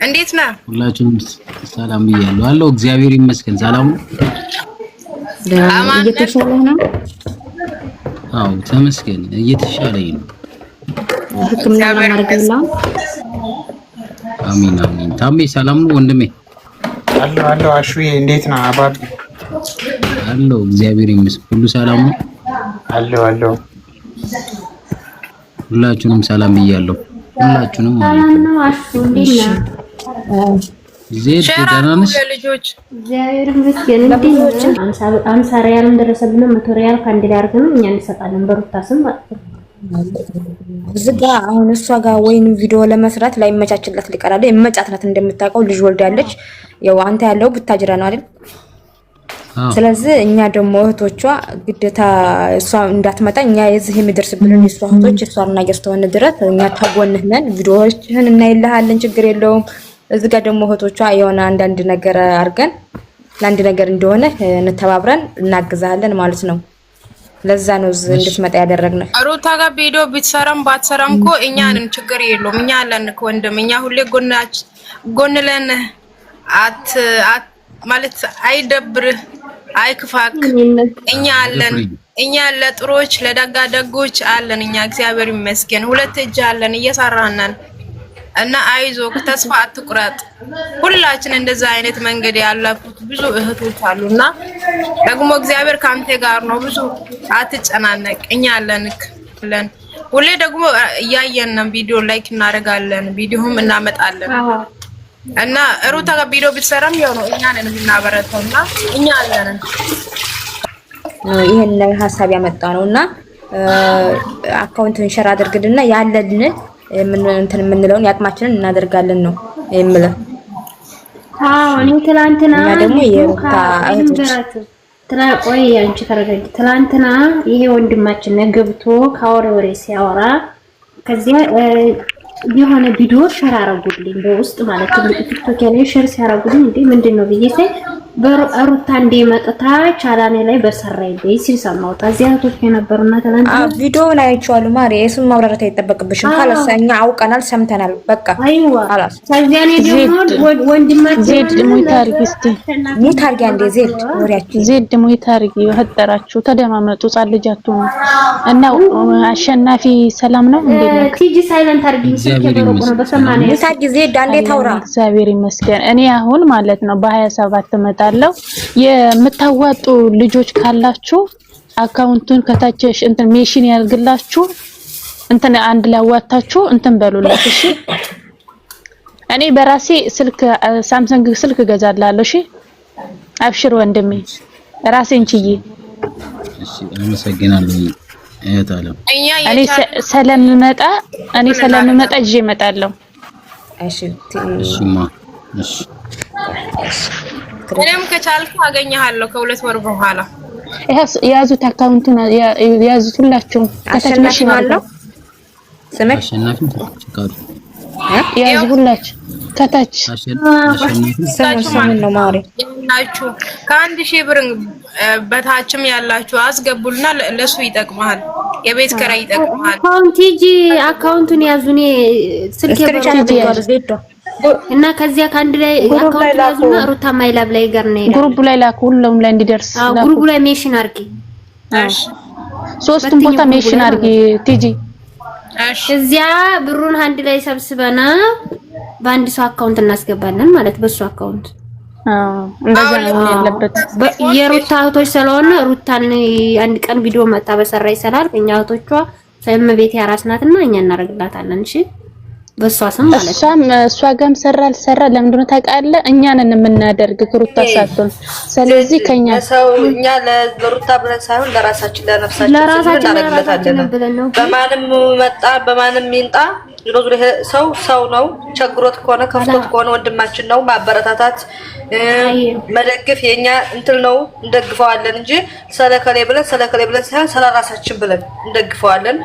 እንዴት ነህ? ሁላችሁም ሰላም ብያለሁ። አለው እግዚአብሔር ይመስገን። ሰላም ነው። እየተሻለህ ነው? አዎ ተመስገን፣ እየተሻለኝ ነው። ህክምና ማድረግላ። አሚን አሚን። ታሜ ሰላም ነው ወንድሜ? አለው አሹዬ እንዴት ነህ? አባቢ አለው እግዚአብሔር ይመስገን። ሁሉ ሰላም ነው። አለው ሁላችሁንም ሰላም ብያለሁ። ሁላችሁንም ሰላም ነው። አሹ እንዴት ነህ? ዜድ ደህና ነሽ? እግዚአብሔር ይመስገን። እንዴት ነህ? 50 ሪያልም ደረሰብን። 100 ሪያል ከአንድ ላይ አድርገን እኛ እንሰጣለን በሩታ ስም ማለት ነው። ዝጋ አሁን እሷ ጋር ወይን ቪዲዮ ለመስራት ላይመቻችላት ሊቀራለ የመጫትናት እንደምታውቀው ልጅ ወልዳለች። ያው አንተ ያለው ብታጅራ ነው አይደል? ስለዚህ እኛ ደግሞ እህቶቿ ግዴታ እሷ እንዳትመጣ እኛ የዚህ የሚደርስብን የሷ እህቶች እሷና ያስተወነ ድረስ እኛ ታጎንህ ነን። ቪዲዮዎችን እናይልሃለን፣ ችግር የለውም። እዚህ ጋር ደግሞ እህቶቿ የሆነ አንዳንድ ነገር አድርገን ለአንድ ነገር እንደሆነ እንተባብረን እናግዛለን ማለት ነው። ለዛ ነው እንድትመጣ ያደረግነው። ሩታ ጋር ቪዲዮ ብትሰራም ባትሰራም እኮ እኛንን ችግር የለውም። እኛ አለን እኮ ወንድም፣ እኛ ሁሌ ጎንለን አት ማለት አይደብርህ አይክፋክ። እኛ አለን፣ እኛ ለጥሮች ለደጋደጎች አለን። እኛ እግዚአብሔር ይመስገን ሁለት እጅ አለን፣ እየሰራን ነን። እና አይዞህ ተስፋ አትቁረጥ። ሁላችን እንደዛ አይነት መንገድ ያለፉት ብዙ እህቶች አሉና ደግሞ እግዚአብሔር ካንተ ጋር ነው። ብዙ አትጨናነቅ፣ እኛ አለንክ። ሁሌ ደግሞ እያየን ነው፣ ቪዲዮ ላይክ እናደርጋለን፣ ቪዲዮም እናመጣለን። እና ሩታ ጋር ቪዲዮ ብትሰራም ያው ነው እኛ ነን የምናበረታውና እኛ አለን። ይሄን ላይ ሐሳብ ያመጣ ነውና አካውንትን ሸር አድርግልና ያለልን እንትን የምንለውን ያቅማችንን እናደርጋለን ነው የምለው። አዎ እኔ ትላንትና ደግሞ የሩታ እህቶች ቆይ አንቺ ተረጋጊ። ትላንትና ይሄ ወንድማችን ገብቶ ካወሬ ሲያወራ ከዚያ የሆነ ቪዲዮ ሸር አረጉልኝ በውስጥ ማለት ነው። ቲክቶክ ላይ ሸር ሲያረጉልኝ እንዴ ምንድነው ብዬ ሳይ በሩታ እንደ መጥታ ቻላኔ ላይ በሰራይ በይ ሲል ሰማሁት። እዚያ ቶክ የነበሩና ተላንታ ቪዲዮውን አይቼዋለሁ። ማሪ እሱን ማብራራት አይጠበቅብሽም። ካላሰኛ አውቀናል፣ ሰምተናል። በቃ አይዋ ከዚያኔ ደግሞ ወንድማችን ዜድ ሙይታርጊ እስቲ ሙይታርጊ አንዴ ዜድ ወሪያችሁ ዜድ ሙይታርጊ ወህጠራችሁ ተደማመጡ። ጻልጃችሁ እና አሸናፊ ሰላም ነው እንዴ? ቲጂ ሳይለንት አርጊ ሲከበሩ ነው በሰማኔ ሙይታርጊ ዜድ አንዴ ታውራ። እግዚአብሔር ይመስገን። እኔ አሁን ማለት ነው በ27 እመጣለሁ። የምታዋጡ ልጆች ካላችሁ አካውንቱን ከታችሽ እንትን ሜሽን ያርግላችሁ እንትን አንድ ላይ አዋጣችሁ እንትን በሉላት። እሺ እኔ በራሴ ስልክ ሳምሰንግ ስልክ ገዛላለሁ። እሺ አብሽር ወንድሜ ራሴን ችዬ። እሺ አመሰግናለሁ እህታለም። እኔ ስለምመጣ ይዤ እመጣለሁ። እሺ እሺማ እሺ እኔም ከቻልኩ አገኘሃለሁ ከሁለት ወር በኋላ። ያዙት አካውንቱን ያዙት ሁላችሁም። አሸናፊ ነው ስምክ አሸናፊ ፍቃዱ ያዙ ሁላችሁ ከታች ስሙን ነው ማሪ ያላችሁ ከ1000 ብር በታችም ያላችሁ አስገቡልና ለሱ ይጠቅማል። የቤት ከራይ ይጠቅማል። አካውንቱን ያዙኔ ስልክ የበረዶ እና ከዚያ ካንድ ላይ አካውንት ያዙና ሩታ ማይላብ ላይ ጋር ነው ግሩፕ ላይ ላኩ፣ ሁሉም ላይ እንዲደርስ ግሩፕ ላይ ሜሽን አርጊ። እሺ ሶስቱም ቦታ ሜሽን አርጊ ቲጂ። እሺ እዚያ ብሩን አንድ ላይ ሰብስበና በአንድ ሰው አካውንት እናስገባለን ማለት በሱ አካውንት። እንደዛ ነው ያለበት። የሩታ እህቶች ስለሆነ ሩታን አንድ ቀን ቪዲዮ መጣ በሰራ ይሰራል። እኛ እህቶቿ ሰምቤት ያራስናትና እኛ እናረግላታለን። እሺ በሷ ስም ማለት እሷ ጋም ሰራ ለምንድነው ታውቃለህ? እኛ ነን የምናደርግ ሩታ ሳትሆን። ስለዚህ ከኛ ሰው እኛ ለሩታ ብለን ሳይሆን ለራሳችን ለነፍሳችን እናደርግላታለን። በማንም መጣ በማንም ይንጣ ዞሮ ሰው ነው። ቸግሮት ከሆነ ከፍቶት ከሆነ ወንድማችን ነው። ማበረታታት መደገፍ የኛ እንትን ነው። እንደግፈዋለን እንጂ ሰለከሌ ብለን ሳይሆን ስለራሳችን ብለን እንደግፈዋለን።